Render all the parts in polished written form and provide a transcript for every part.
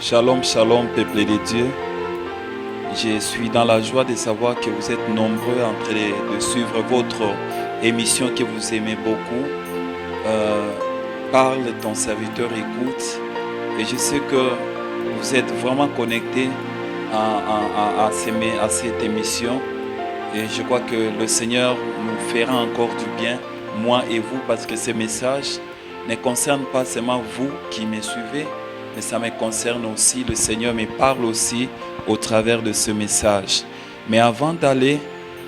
Shalom, shalom, peuple de Dieu. Je suis dans la joie de savoir que vous êtes nombreux en train de suivre votre émission que vous aimez beaucoup. Parle, ton serviteur écoute. Et je sais que vous êtes vraiment connectés à cette émission. Et je crois que le Seigneur nous fera encore du bien, moi et vous, parce que ces messages ne concernent pas seulement vous qui me suivez, mais ça me concerne aussi. Le Seigneur me parle aussi au travers de ce message. Mais avant d'aller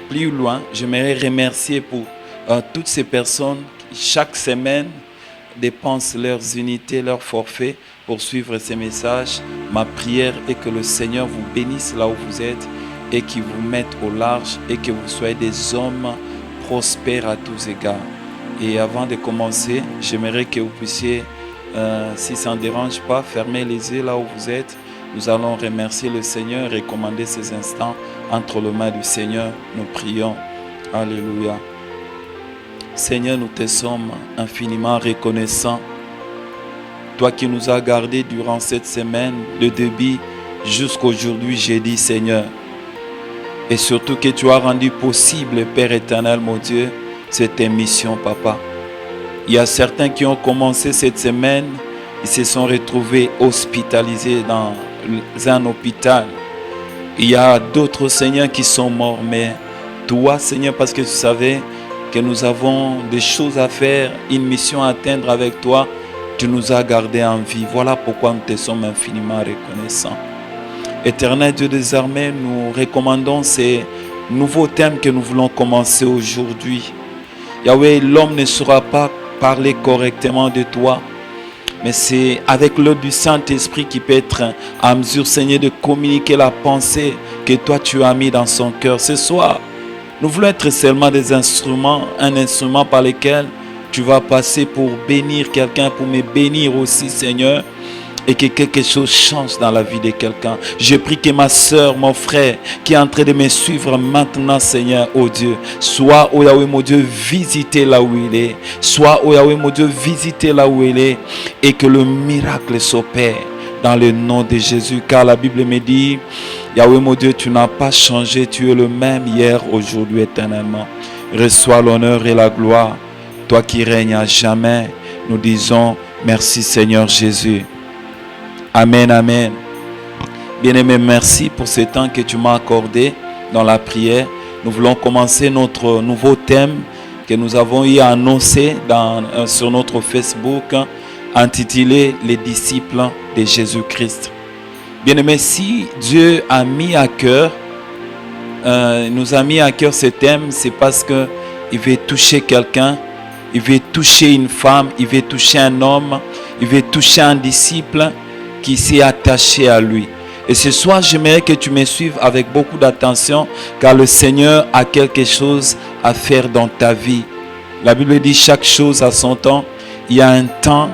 plus loin, j'aimerais remercier pour toutes ces personnes qui chaque semaine dépensent leurs unités, leurs forfaits pour suivre ces messages. Ma prière est que le Seigneur vous bénisse là où vous êtes et qu'il vous mette au large et que vous soyez des hommes prospères à tous égards. Et avant de commencer, j'aimerais que vous puissiez, si ça ne dérange pas, fermer les yeux là où vous êtes. Nous allons remercier le Seigneur et commander ces instants entre les mains du Seigneur. Nous prions. Alléluia. Seigneur, nous te sommes infiniment reconnaissants. Toi qui nous as gardés durant cette semaine, de début jusqu'aujourd'hui, j'ai dit Seigneur. Et surtout que tu as rendu possible, Père éternel, mon Dieu, cette émission, Papa. Il y a certains qui ont commencé cette semaine, ils se sont retrouvés hospitalisés dans un hôpital. Il y a d'autres, Seigneur, qui sont morts, mais toi, Seigneur, parce que tu savais que nous avons des choses à faire, une mission à atteindre avec toi, tu nous as gardés en vie. Voilà pourquoi nous te sommes infiniment reconnaissants. Éternel Dieu des armées, nous recommandons ces nouveaux thèmes que nous voulons commencer aujourd'hui. Yahweh, l'homme ne saura pas parler correctement de toi, mais c'est avec l'aide du Saint-Esprit qui peut être en mesure, Seigneur, de communiquer la pensée que toi tu as mis dans son cœur. Ce soir, nous voulons être seulement des instruments, un instrument par lequel tu vas passer pour bénir quelqu'un, pour me bénir aussi, Seigneur, et que quelque chose change dans la vie de quelqu'un. Je prie que ma soeur, mon frère, qui est en train de me suivre maintenant, Seigneur, oh Dieu, soit, oh Yahweh, mon Dieu, visitez là où il est. Soit, oh Yahweh, mon Dieu, visitez là où il est. Et que le miracle s'opère dans le nom de Jésus. Car la Bible me dit, Yahweh, mon Dieu, tu n'as pas changé. Tu es le même hier, aujourd'hui, éternellement. Reçois l'honneur et la gloire. Toi qui règnes à jamais, nous disons merci, Seigneur Jésus. Amen, amen. Bien-aimé, merci pour ce temps que tu m'as accordé dans la prière. Nous voulons commencer notre nouveau thème que nous avons eu à annoncer sur notre Facebook, intitulé « Les disciples de Jésus-Christ ». Bien-aimé, si Dieu a mis à cœur, nous a mis à cœur ce thème, c'est parce qu'il veut toucher quelqu'un, il veut toucher une femme, il veut toucher un homme, il veut toucher un disciple qui s'est attaché à lui. Et ce soir, j'aimerais que tu me suives avec beaucoup d'attention, car le Seigneur a quelque chose à faire dans ta vie. La Bible dit chaque chose à son temps. Il y a un temps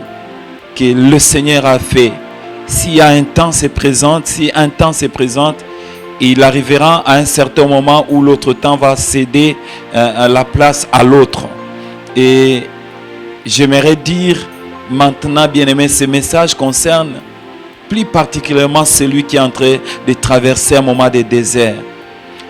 que le Seigneur a fait. S'il y a un temps se présente, si un temps se présente, il arrivera à un certain moment où l'autre temps va céder la place à l'autre. Et j'aimerais dire maintenant, bien-aimé, ce message concerne plus particulièrement celui qui est en train de traverser un moment de désert.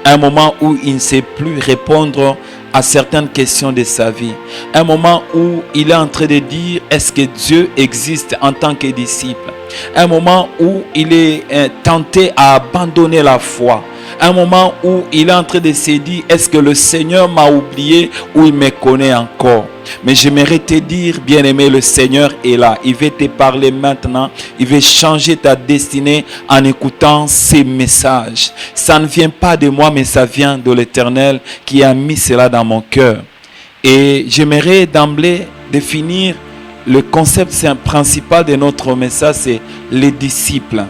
Un moment où il ne sait plus répondre à certaines questions de sa vie. Un moment où il est en train de dire, est-ce que Dieu existe en tant que disciple? Un moment où il est tenté à abandonner la foi. Un moment où il est en train de se dire, est-ce que le Seigneur m'a oublié ou il me connaît encore? Mais j'aimerais te dire, bien-aimé, le Seigneur est là. Il veut te parler maintenant. Il veut changer ta destinée en écoutant ces messages. Ça ne vient pas de moi, mais ça vient de l'Éternel qui a mis cela dans mon cœur. Et j'aimerais d'emblée définir le concept principal de notre message, c'est les disciples.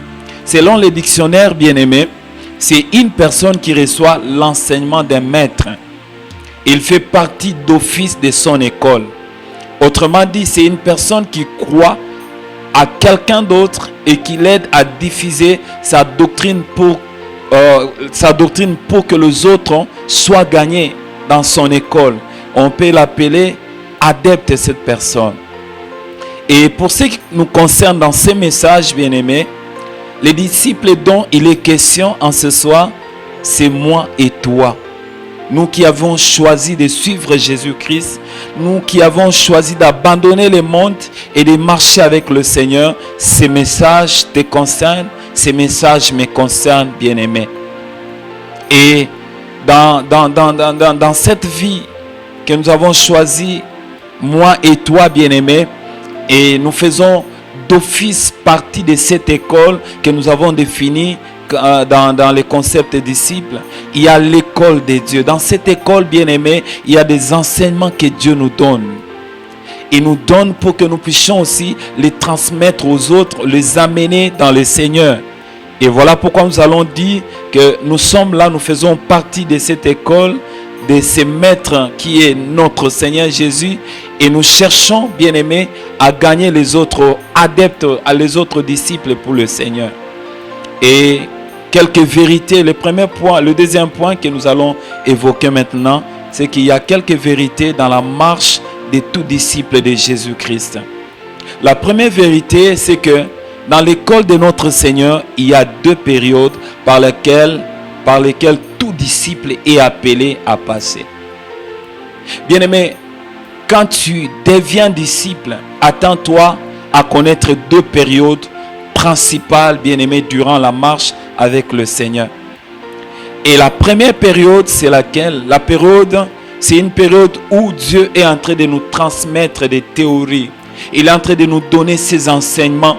Selon les dictionnaires, bien-aimés, c'est une personne qui reçoit l'enseignement d'un maître. Il fait partie d'office de son école. Autrement dit, c'est une personne qui croit à quelqu'un d'autre et qui l'aide à diffuser sa doctrine pour que les autres soient gagnés dans son école. On peut l'appeler adepte de cette personne. Et pour ce qui nous concerne dans ces messages, bien-aimés, Les disciples dont il est question en ce soir, c'est moi et toi. Nous qui avons choisi de suivre Jésus-Christ, nous qui avons choisi d'abandonner le monde et de marcher avec le Seigneur, ces messages te concernent, ces messages me concernent, bien-aimés. Et dans cette vie que nous avons choisie, moi et toi, bien-aimés, et nous faisons d'office partie de cette école que nous avons définie dans les concepts des disciples. Il y a l'école de Dieu. Dans cette école, bien-aimés, il y a des enseignements que Dieu nous donne. Il nous donne pour que nous puissions aussi les transmettre aux autres, les amener dans le Seigneur. Et voilà pourquoi nous allons dire que nous sommes là, nous faisons partie de cette école, de ce maître qui est notre Seigneur Jésus, et nous cherchons, bien-aimés, à gagner les autres adeptes, les autres disciples pour le Seigneur. Et quelques vérités, le deuxième point que nous allons évoquer maintenant, c'est qu'il y a quelques vérités dans la marche de tout disciple de Jésus-Christ. La première vérité, c'est que dans l'école de notre Seigneur, il y a deux périodes par lesquelles tout disciple est appelé à passer. Bien-aimé, quand tu deviens disciple, attends-toi à connaître deux périodes principales, bien-aimé, durant la marche avec le Seigneur. Et la première période, c'est laquelle? C'est une période où Dieu est en train de nous transmettre des théories. Il est en train de nous donner ses enseignements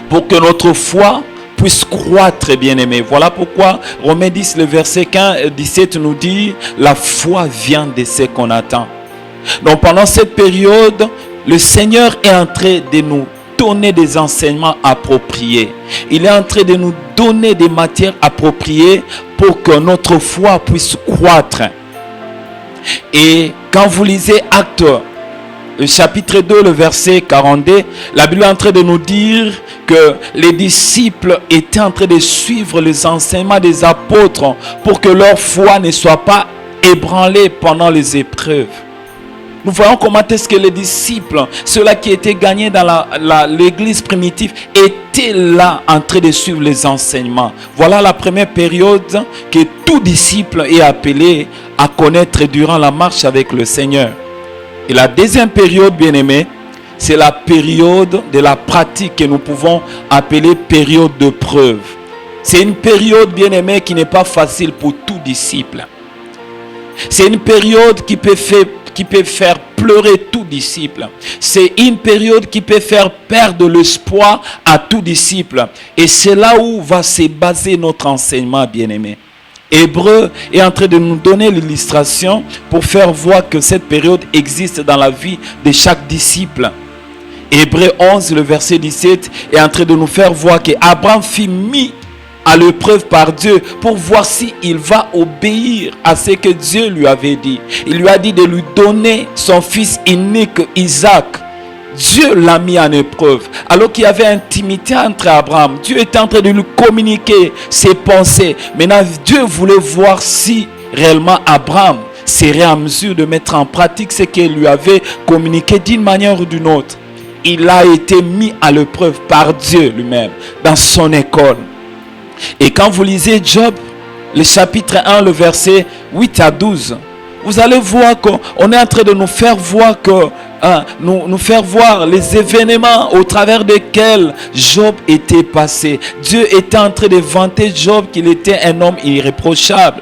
pour que notre foi puisse croître, bien-aimé. Voilà pourquoi Romains 10, le verset 17 nous dit, la foi vient de ce qu'on attend. Donc pendant cette période, le Seigneur est en train de nous donner des enseignements appropriés. Il est en train de nous donner des matières appropriées pour que notre foi puisse croître. Et quand vous lisez Actes, le chapitre 2, le verset 42, la Bible est en train de nous dire que les disciples étaient en train de suivre les enseignements des apôtres pour que leur foi ne soit pas ébranlée pendant les épreuves. Nous voyons comment est-ce que les disciples, ceux-là qui étaient gagnés dans l'église primitive, étaient là en train de suivre les enseignements. Voilà la première période que tout disciple est appelé à connaître durant la marche avec le Seigneur. Et la deuxième période, bien-aimé, c'est la période de la pratique que nous pouvons appeler période de preuve. C'est une période, bien-aimé, qui n'est pas facile pour tout disciple. C'est une période qui peut faire pleurer tout disciple. C'est une période qui peut faire perdre l'espoir à tout disciple. Et c'est là où va se baser notre enseignement, bien-aimé. Hébreu est en train de nous donner l'illustration pour faire voir que cette période existe dans la vie de chaque disciple. Hébreu 11, le verset 17, est en train de nous faire voir qu'Abraham fut mis à l'épreuve par Dieu pour voir s'il va obéir à ce que Dieu lui avait dit. Il lui a dit de lui donner son fils unique Isaac. Dieu l'a mis en épreuve. Alors qu'il y avait intimité entre Abraham, Dieu était en train de lui communiquer ses pensées. Maintenant, Dieu voulait voir si réellement Abraham serait en mesure de mettre en pratique ce qu'il lui avait communiqué d'une manière ou d'une autre. Il a été mis à l'épreuve par Dieu lui-même dans son école. Et quand vous lisez Job, le chapitre 1, le verset 8 à 12, vous allez voir qu'on est en train de nous faire voir nous faire voir les événements au travers desquels Job était passé. Dieu était en train de vanter Job qu'il était un homme irréprochable.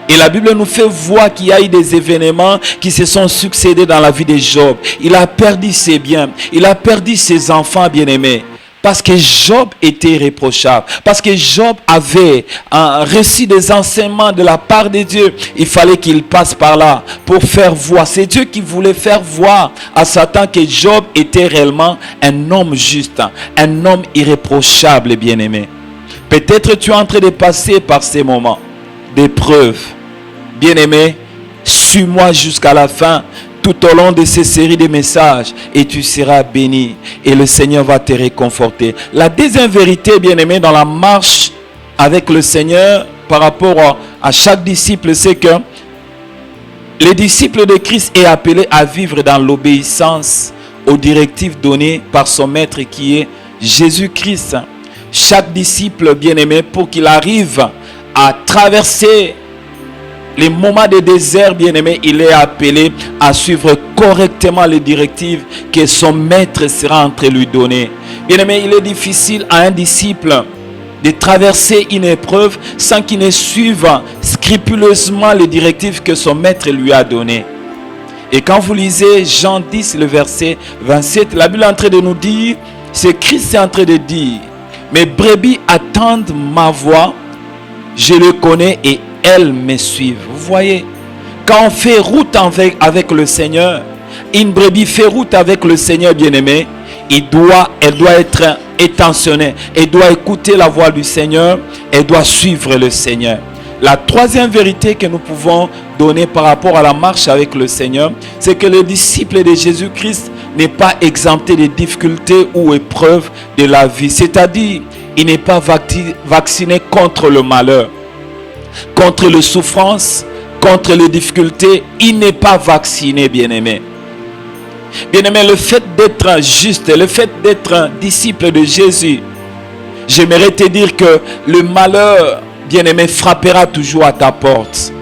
Et la Bible nous fait voir qu'il y a eu des événements qui se sont succédés dans la vie de Job. Il a perdu ses biens, il a perdu ses enfants bien-aimés. Parce que Job était irréprochable. Parce que Job avait reçu des enseignements de la part de Dieu. Il fallait qu'il passe par là pour faire voir. C'est Dieu qui voulait faire voir à Satan que Job était réellement un homme juste. Un homme irréprochable, bien-aimé. Peut-être tu es en train de passer par ces moments d'épreuve. Bien-aimé, suis-moi jusqu'à la fin. Tout au long de ces séries de messages et tu seras béni et le Seigneur va te réconforter. La deuxième vérité, bien-aimé, dans la marche avec le Seigneur par rapport à chaque disciple, c'est que les disciples de Christ est appelé à vivre dans l'obéissance aux directives données par son maître qui est Jésus-Christ. chaque disciple bien-aimé, pour qu'il arrive à traverser les moments de désert, bien-aimé, il est appelé à suivre correctement les directives que son maître sera en train de lui donner. Bien-aimé, il est difficile à un disciple de traverser une épreuve sans qu'il ne suive scrupuleusement les directives que son maître lui a données. Et quand vous lisez Jean 10, le verset 27, la Bible est en train de nous dire, c'est Christ est en train de dire, mes brebis attendent ma voix, je le connais et elles me suivent. Vous voyez, quand on fait route avec le Seigneur, une brebis fait route avec le Seigneur bien-aimé, elle doit être attentionnée, elle doit écouter la voix du Seigneur, elle doit suivre le Seigneur. La troisième vérité que nous pouvons donner par rapport à la marche avec le Seigneur, c'est que le disciple de Jésus-Christ n'est pas exempté des difficultés ou épreuves de la vie. C'est-à-dire, il n'est pas vacciné contre le malheur, contre les souffrances, contre les difficultés. Il n'est pas vacciné, bien-aimé. Bien-aimé, le fait d'être juste, le fait d'être un disciple de Jésus, j'aimerais te dire que le malheur, bien-aimé, frappera toujours à ta porte.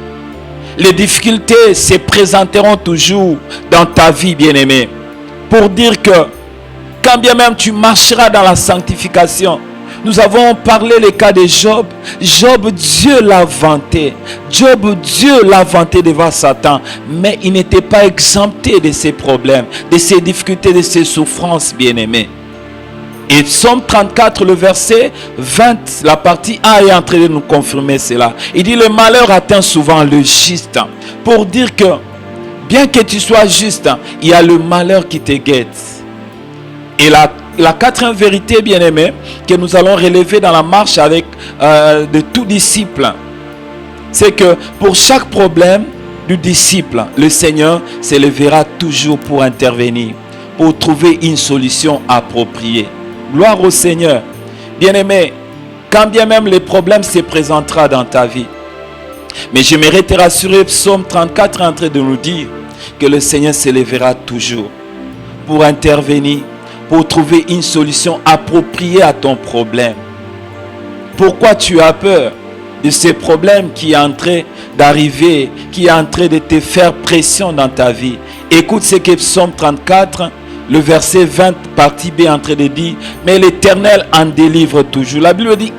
Les difficultés se présenteront toujours dans ta vie, bien-aimé. Pour dire que, quand bien même tu marcheras dans la sanctification, nous avons parlé le cas de Job. Job, Dieu l'a vanté. Job, Dieu l'a vanté devant Satan. Mais il n'était pas exempté de ses problèmes, de ses difficultés, de ses souffrances, bien-aimés. Et Psaume 34, le verset 20, la partie A est en train de nous confirmer cela. Il dit, le malheur atteint souvent le juste. Pour dire que, bien que tu sois juste, il y a le malheur qui te guette. Et la quatrième vérité, bien-aimée, que nous allons relever dans la marche avec de tout disciple, c'est que pour chaque problème du disciple, le Seigneur se lèvera toujours pour intervenir, pour trouver une solution appropriée. Gloire au Seigneur. Bien-aimé, quand bien même les problèmes se présenteront dans ta vie, mais j'aimerais te rassurer, Psaume 34 est en train de nous dire que le Seigneur se lèvera toujours pour intervenir, pour trouver une solution appropriée à ton problème. Pourquoi tu as peur de ces problèmes qui est en train d'arriver, qui est en train de te faire pression dans ta vie? Écoute ce que Psaume 34, le verset 20, partie B, est en train de dire, mais l'Éternel en délivre toujours. La Bible dit,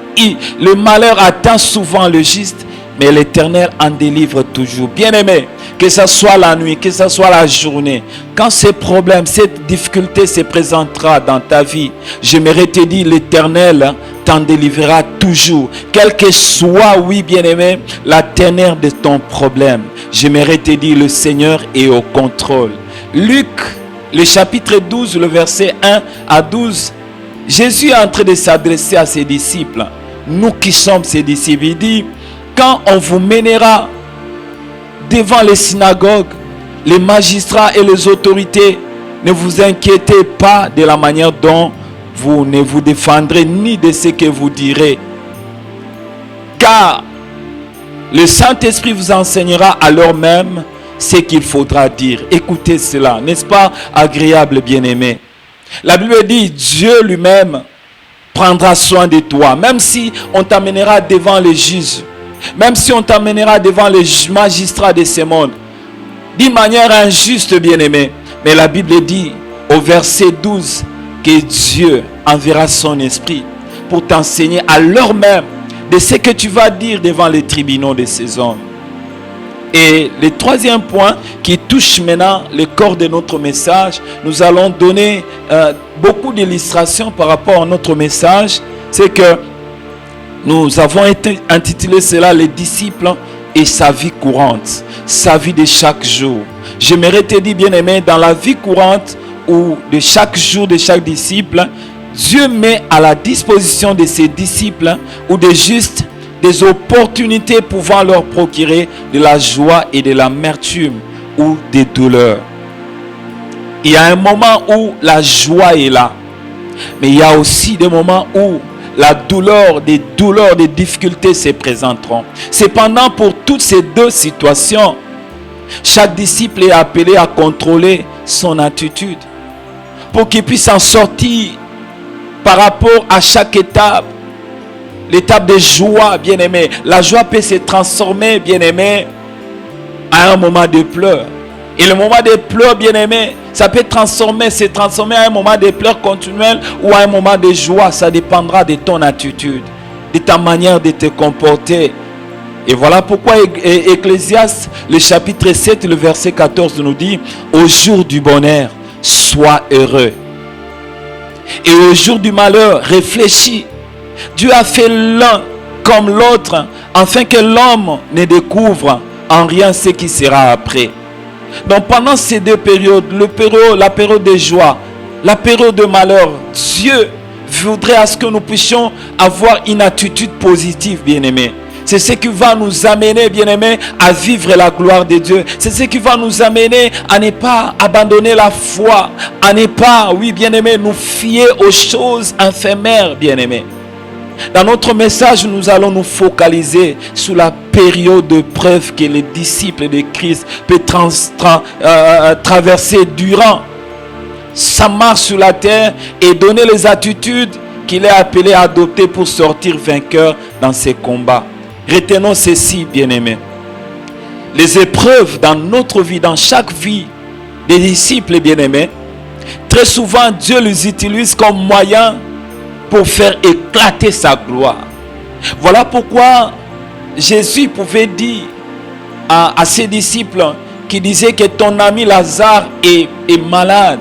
le malheur atteint souvent le juste, mais l'Éternel en délivre toujours. Bien-aimé, que ce soit la nuit, que ce soit la journée, quand ces problèmes, cette difficulté se présentera dans ta vie, j'aimerais te dire, l'Éternel t'en délivrera toujours. Quel que soit, oui, bien-aimé, la teneur de ton problème, j'aimerais te dire, le Seigneur est au contrôle. Luc, le chapitre 12, le verset 1 à 12, Jésus est en train de s'adresser à ses disciples. Nous qui sommes ses disciples, il dit, quand on vous mènera devant les synagogues, les magistrats et les autorités, ne vous inquiétez pas de la manière dont vous ne vous défendrez ni de ce que vous direz. Car le Saint-Esprit vous enseignera alors même ce qu'il faudra dire. Écoutez cela, n'est-ce pas agréable, bien-aimé? La Bible dit, Dieu lui-même prendra soin de toi, même si on t'amènera devant les juges, même si on t'amènera devant les magistrats de ce monde, d'une manière injuste, bien-aimé. Mais la Bible dit au verset 12 que Dieu enverra son esprit pour t'enseigner à l'heure même de ce que tu vas dire devant les tribunaux de ces hommes. Et le troisième point qui touche maintenant le corps de notre message, nous allons donner beaucoup d'illustrations par rapport à notre message, c'est que nous avons intitulé cela les disciples et sa vie courante, sa vie de chaque jour. J'aimerais te dire, bien-aimé, dans la vie courante ou de chaque jour de chaque disciple, Dieu met à la disposition de ses disciples ou des justes des opportunités pouvant leur procurer de la joie et de l'amertume ou des douleurs. Il y a un moment où la joie est là, mais il y a aussi des moments où la douleur, des difficultés se présenteront. Cependant, pour toutes ces deux situations, chaque disciple est appelé à contrôler son attitude pour qu'il puisse en sortir par rapport à chaque étape l'étape de joie, bien-aimé. La joie peut se transformer, bien-aimé, à un moment de pleurs. Et le moment de pleurs, bien-aimé, ça peut se transformer à un moment de pleurs continuels ou à un moment de joie. Ça dépendra de ton attitude, de ta manière de te comporter. Et voilà pourquoi Ecclésiaste, le chapitre 7, le verset 14 nous dit: au jour du bonheur, sois heureux. Et au jour du malheur, réfléchis. Dieu a fait l'un comme l'autre, afin que l'homme ne découvre en rien ce qui sera après. Donc pendant ces deux périodes, la période de joie, la période de malheur, Dieu voudrait à ce que nous puissions avoir une attitude positive, bien-aimés. C'est ce qui va nous amener, bien-aimés, à vivre la gloire de Dieu. C'est ce qui va nous amener à ne pas abandonner la foi, à ne pas, oui, bien-aimés, nous fier aux choses éphémères, bien-aimés. Dans notre message, nous allons nous focaliser sur la période de preuve que les disciples de Christ peuvent traverser durant sa marche sur la terre et donner les attitudes qu'il est appelé à adopter pour sortir vainqueur dans ses combats. Retenons ceci, bien-aimés. Les épreuves dans notre vie, dans chaque vie des disciples, bien-aimés, très souvent Dieu les utilise comme moyen pour faire éclater sa gloire. Voilà pourquoi Jésus pouvait dire à ses disciples qui disaient que ton ami Lazare est malade,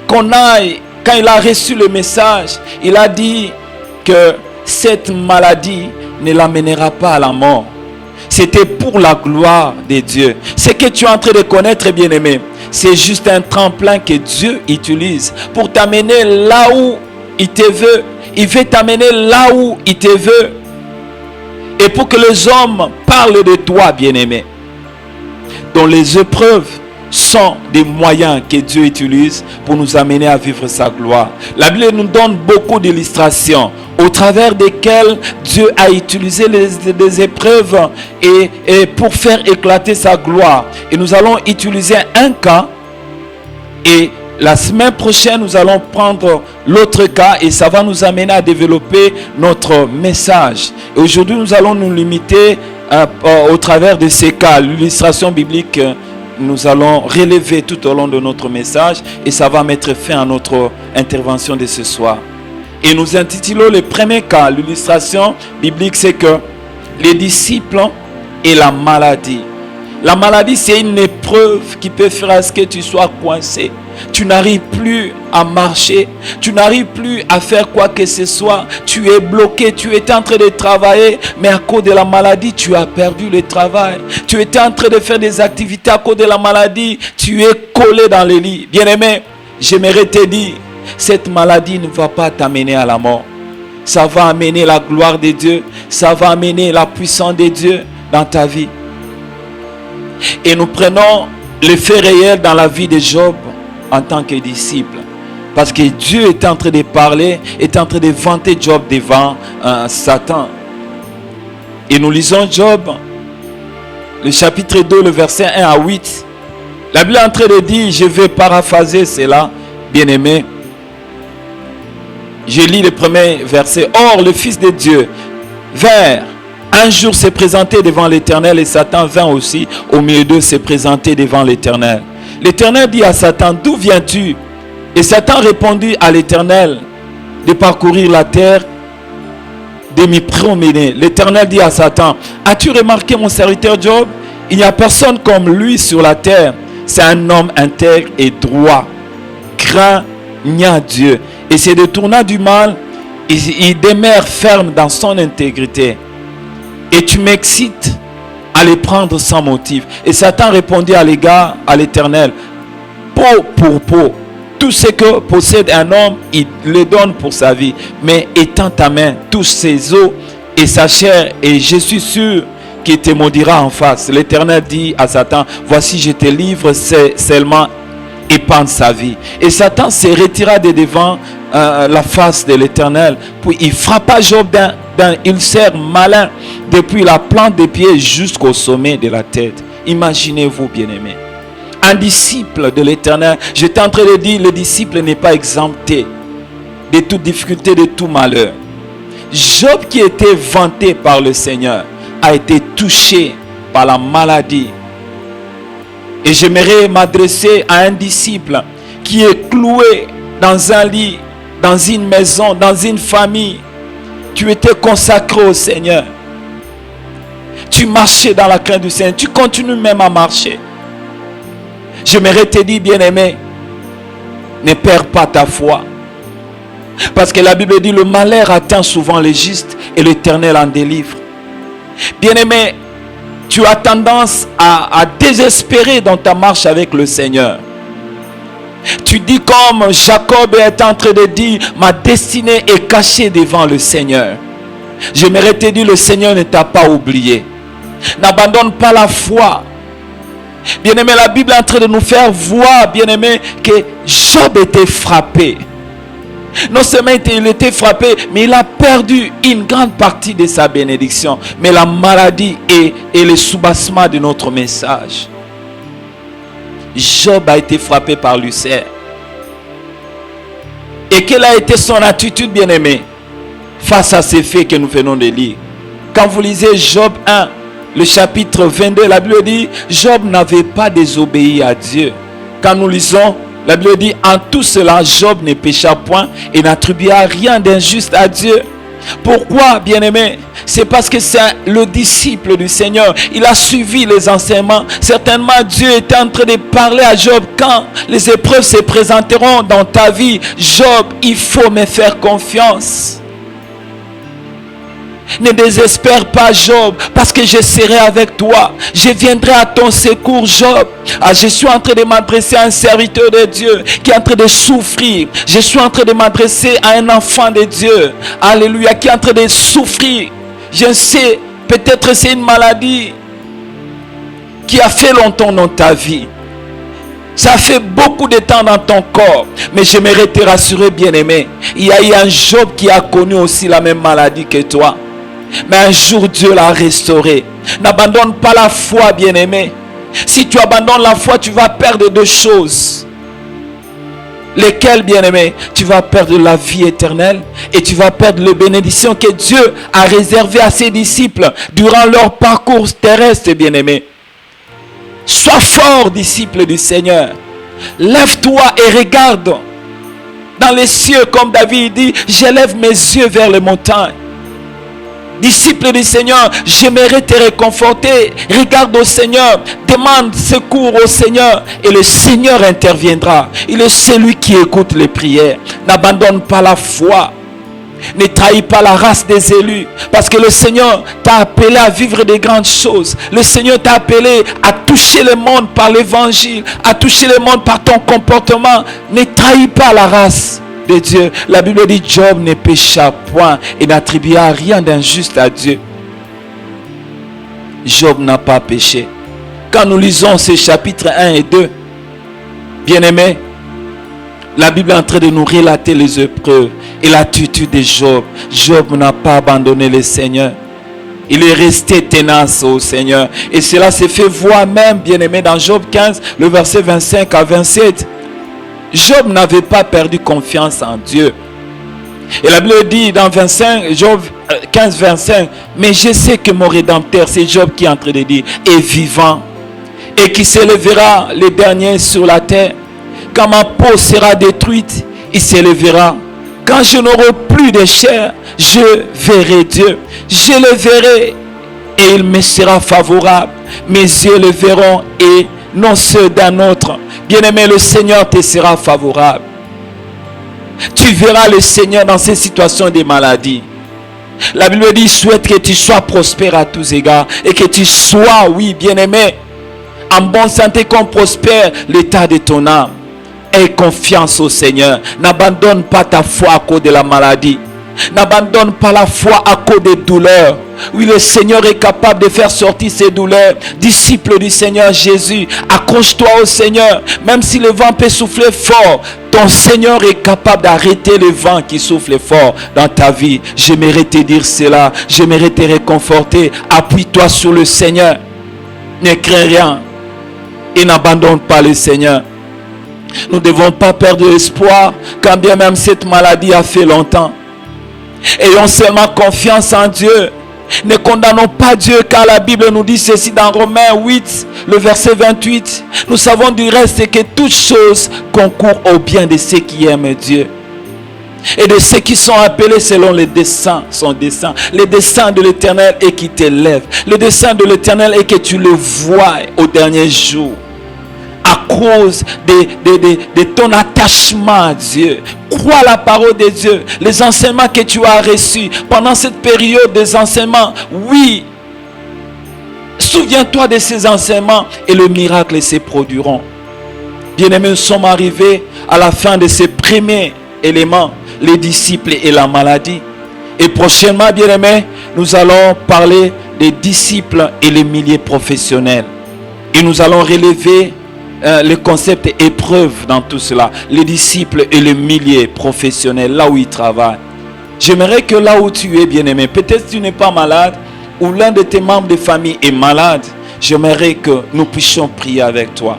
qu'on aille, quand il a reçu le message, il a dit que cette maladie ne l'amènera pas à la mort. C'était pour la gloire de Dieu. Ce que tu es en train de connaître, bien-aimé, c'est juste un tremplin que Dieu utilise pour t'amener là où il te veut. Il veut t'amener là où il te veut. Et pour que les hommes parlent de toi, bien-aimé. Donc les épreuves sont des moyens que Dieu utilise pour nous amener à vivre sa gloire. La Bible nous donne beaucoup d'illustrations au travers desquelles Dieu a utilisé les épreuves et pour faire éclater sa gloire. Et nous allons utiliser un cas et la semaine prochaine, nous allons prendre l'autre cas et ça va nous amener à développer notre message. Et aujourd'hui, nous allons nous limiter au travers de ces cas. L'illustration biblique, nous allons relever tout au long de notre message et ça va mettre fin à notre intervention de ce soir. Et nous intitulons le premier cas, l'illustration biblique, c'est que les disciples et la maladie. La maladie, c'est une épreuve qui peut faire à ce que tu sois coincé. Tu n'arrives plus à marcher. Tu n'arrives plus à faire quoi que ce soit. Tu es bloqué. Tu étais en train de travailler. Mais à cause de la maladie, tu as perdu le travail. Tu étais en train de faire des activités à cause de la maladie. Tu es collé dans le lit. Bien-aimé, j'aimerais te dire, cette maladie ne va pas t'amener à la mort. Ça va amener la gloire de Dieu. Ça va amener la puissance de Dieu dans ta vie. Et nous prenons les faits réels dans la vie de Job en tant que disciple. Parce que Dieu est en train de parler, est en train de vanter Job devant Satan. Et nous lisons Job, le chapitre 2, le verset 1 à 8. La Bible est en train de dire, je vais paraphraser cela, bien-aimé. Je lis le premier verset. Or, le Fils de Dieu vers un jour s'est présenté devant l'Éternel et Satan vint aussi au milieu d'eux se présenter devant l'Éternel. L'Éternel dit à Satan, d'où viens-tu? Et Satan répondit à l'Éternel, de parcourir la terre, de m'y promener. L'Éternel dit à Satan, as-tu remarqué mon serviteur Job? Il n'y a personne comme lui sur la terre. C'est un homme intègre et droit, craignant Dieu et se détournant du mal, il demeure ferme dans son intégrité. Et tu m'excites à les prendre sans motif. Et Satan répondit à l'égard à l'Éternel, peau pour peau, tout ce que possède un homme, il le donne pour sa vie. Mais étends ta main, touche ses os et sa chair, et je suis sûr qu'il te maudira en face. L'Éternel dit à Satan, voici je te livre seulement, épargne sa vie. Et Satan se retira de devant la face de l'Éternel, puis il frappa Job d'un ulcère malin depuis la plante des pieds jusqu'au sommet de la tête. Imaginez-vous, bien-aimés, un disciple de l'Éternel. J'étais en train de dire, le disciple n'est pas exempté de toute difficulté, de tout malheur. Job, qui était vanté par le Seigneur, a été touché par la maladie. Et j'aimerais m'adresser à un disciple qui est cloué dans un lit, dans une maison, dans une famille. Tu étais consacré au Seigneur. Tu marchais dans la crainte du Seigneur. Tu continues même à marcher. J'aimerais te dire, bien-aimé, ne perds pas ta foi. Parce que la Bible dit, le malheur atteint souvent les justes et l'Éternel en délivre. Bien-aimé, tu as tendance à désespérer dans ta marche avec le Seigneur. Tu dis comme Jacob est en train de dire, ma destinée est cachée devant le Seigneur. J'aimerais te dire, le Seigneur ne t'a pas oublié. N'abandonne pas la foi. Bien-aimé, la Bible est en train de nous faire voir, bien-aimé, que Job était frappé. Non seulement il était frappé, mais il a perdu une grande partie de sa bénédiction. Mais la maladie est le soubassement de notre message. Job a été frappé par l'ulcère. Et quelle a été son attitude, bien-aimé, face à ces faits que nous venons de lire? Quand vous lisez Job 1, le chapitre 22, la Bible dit, Job n'avait pas désobéi à Dieu. Quand nous lisons, la Bible dit, en tout cela, Job ne pécha point et n'attribua rien d'injuste à Dieu. Pourquoi, bien-aimé? C'est parce que c'est le disciple du Seigneur. Il a suivi les enseignements. Certainement, Dieu était en train de parler à Job. Quand les épreuves se présenteront dans ta vie, Job, il faut me faire confiance. Ne désespère pas, Job, parce que je serai avec toi. Je viendrai à ton secours, Job. Je suis en train de m'adresser à un serviteur de Dieu qui est en train de souffrir. Je suis en train de m'adresser à un enfant de Dieu. Alléluia, qui est en train de souffrir. Je sais, peut-être c'est une maladie qui a fait longtemps dans ta vie. Ça fait beaucoup de temps dans ton corps. Mais j'aimerais te rassurer, bien-aimé. Il y a eu un Job qui a connu aussi la même maladie que toi. Mais un jour, Dieu l'a restauré. N'abandonne pas la foi, bien-aimé. Si tu abandonnes la foi, tu vas perdre deux choses. Lesquelles, bien-aimé? Tu vas perdre la vie éternelle et tu vas perdre les bénédictions que Dieu a réservées à ses disciples durant leur parcours terrestre, bien-aimé. Sois fort, disciple du Seigneur. Lève-toi et regarde dans les cieux, comme David dit, j'élève mes yeux vers les montagnes. Disciple du Seigneur, j'aimerais te réconforter. Regarde au Seigneur, demande secours au Seigneur et le Seigneur interviendra. Il est celui qui écoute les prières. N'abandonne pas la foi. Ne trahis pas la race des élus, parce que le Seigneur t'a appelé à vivre des grandes choses. Le Seigneur t'a appelé à toucher le monde par l'évangile, à toucher le monde par ton comportement. Ne trahis pas la race de Dieu. La Bible dit, Job ne pécha point et n'attribua rien d'injuste à Dieu. Job n'a pas péché. Quand nous lisons ces chapitres 1 et 2, bien-aimés, la Bible est en train de nous relater les épreuves et l'attitude de Job. Job n'a pas abandonné le Seigneur. Il est resté tenace au Seigneur. Et cela s'est fait voir même, bien-aimé, dans Job 15, le verset 25 à 27. Job n'avait pas perdu confiance en Dieu. Et la Bible dit dans 25, Job 15, 25, mais je sais que mon Rédempteur, c'est Job qui est en train de dire, est vivant et qui s'élèvera le dernier sur la terre. Quand ma peau sera détruite, il s'élèvera. Quand je n'aurai plus de chair, je verrai Dieu. Je le verrai et il me sera favorable. Mes yeux le verront et non ceux d'un autre. Bien-aimé, le Seigneur te sera favorable. Tu verras le Seigneur dans ces situations de maladie. La Bible dit, souhaite que tu sois prospère à tous égards et que tu sois, oui, bien-aimé, en bonne santé comme prospère l'état de ton âme. Aie confiance au Seigneur. N'abandonne pas ta foi à cause de la maladie. N'abandonne pas la foi à cause des douleurs. Oui, le Seigneur est capable de faire sortir ces douleurs. Disciple du Seigneur Jésus, accroche-toi au Seigneur. Même si le vent peut souffler fort, ton Seigneur est capable d'arrêter le vent qui souffle fort dans ta vie. J'aimerais te dire cela. J'aimerais te réconforter. Appuie-toi sur le Seigneur. Ne crains rien. Et n'abandonne pas le Seigneur. Nous ne devons pas perdre l'espoir, quand bien même cette maladie a fait longtemps. Ayons seulement confiance en Dieu. Ne condamnons pas Dieu, car la Bible nous dit ceci dans Romains 8, le verset 28. Nous savons du reste que toutes choses concourent au bien de ceux qui aiment Dieu et de ceux qui sont appelés selon les desseins, son dessein. Le dessein de l'Éternel est qui t'élève. Le dessein de l'Éternel est que tu le vois au dernier jour. À cause de ton attachement à Dieu. Crois la parole de Dieu. Les enseignements que tu as reçus pendant cette période des enseignements. Oui. Souviens-toi de ces enseignements et le miracle se produiront. Bien-aimés, nous sommes arrivés à la fin de ces premiers éléments, les disciples et la maladie. Et prochainement, bien-aimés, nous allons parler des disciples et les milliers professionnels. Et nous allons relever le concept épreuve dans tout cela. Les disciples et les milliers professionnels, là où ils travaillent. J'aimerais que là où tu es, bien-aimé, peut-être tu n'es pas malade ou l'un de tes membres de famille est malade. J'aimerais que nous puissions prier avec toi.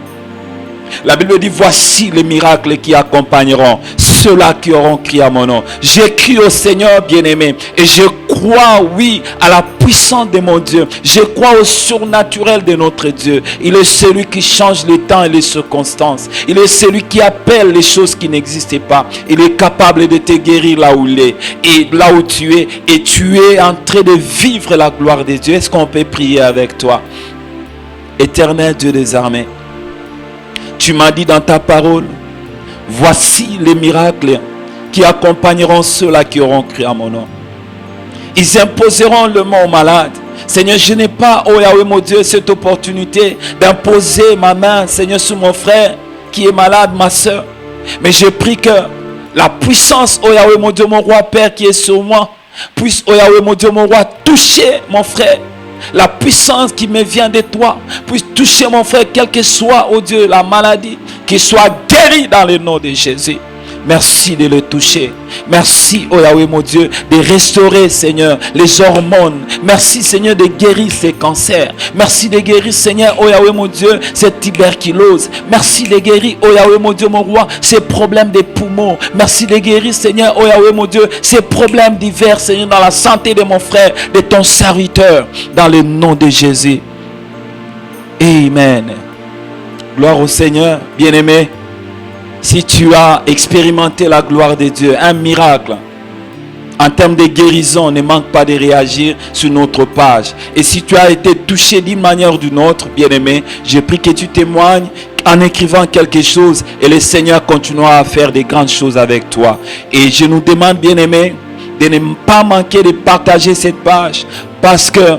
La Bible dit, voici les miracles qui accompagneront ceux-là qui auront crié à mon nom. J'ai crié au Seigneur bien-aimé et je crois, oui, à la puissance de mon Dieu. Je crois au surnaturel de notre Dieu. Il est celui qui change le temps et les circonstances. Il est celui qui appelle les choses qui n'existaient pas. Il est capable de te guérir là où il est et là où tu es. Et tu es en train de vivre la gloire de Dieu. Est-ce qu'on peut prier avec toi? Éternel Dieu des armées, tu m'as dit dans ta parole, voici les miracles qui accompagneront ceux-là qui auront cru à mon nom. Ils imposeront le mot aux malades. Seigneur, je n'ai pas, oh Yahweh mon Dieu, cette opportunité d'imposer ma main, Seigneur, sur mon frère qui est malade, ma soeur. Mais je prie que la puissance, oh Yahweh mon Dieu, mon roi Père qui est sur moi, puisse, oh Yahweh mon Dieu, mon roi, toucher mon frère. La puissance qui me vient de toi puisse toucher mon frère, quel que soit, oh Dieu, la maladie, qu'il soit guéri dans le nom de Jésus. Merci de le toucher. Merci, oh Yahweh mon Dieu, de restaurer, Seigneur, les hormones. Merci, Seigneur, de guérir ces cancers. Merci de guérir, Seigneur, oh Yahweh mon Dieu, cette tuberculose. Merci de guérir, oh Yahweh mon Dieu, mon roi, ces problèmes des poumons. Merci de guérir, Seigneur, oh Yahweh mon Dieu, ces problèmes divers, Seigneur, dans la santé de mon frère, de ton serviteur, dans le nom de Jésus. Amen. Gloire au Seigneur, bien-aimé. Si tu as expérimenté la gloire de Dieu, un miracle, en termes de guérison, ne manque pas de réagir sur notre page. Et si tu as été touché d'une manière ou d'une autre, bien-aimé, je prie que tu témoignes en écrivant quelque chose et le Seigneur continuera à faire des grandes choses avec toi. Et je nous demande, bien-aimé, de ne pas manquer de partager cette page parce que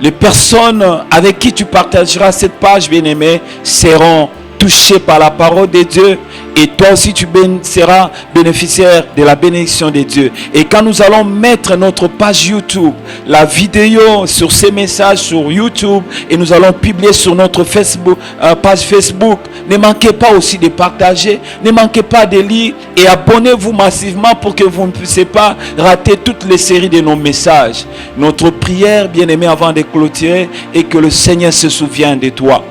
les personnes avec qui tu partageras cette page, bien-aimé, seront touchées par la parole de Dieu. Et toi aussi tu seras bénéficiaire de la bénédiction de Dieu. Et quand nous allons mettre notre page YouTube, la vidéo sur ces messages sur YouTube, et nous allons publier sur notre Facebook, page Facebook, ne manquez pas aussi de partager, ne manquez pas de lire et abonnez-vous massivement pour que vous ne puissiez pas rater toutes les séries de nos messages. Notre prière, bien-aimé, avant de clôturer, est que le Seigneur se souvienne de toi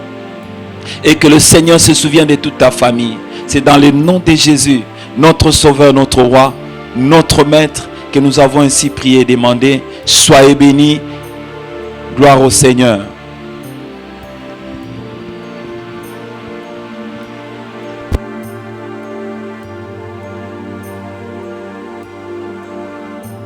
et que le Seigneur se souvienne de toute ta famille. C'est dans le nom de Jésus, notre Sauveur, notre Roi, notre Maître, que nous avons ainsi prié et demandé. Soyez bénis. Gloire au Seigneur.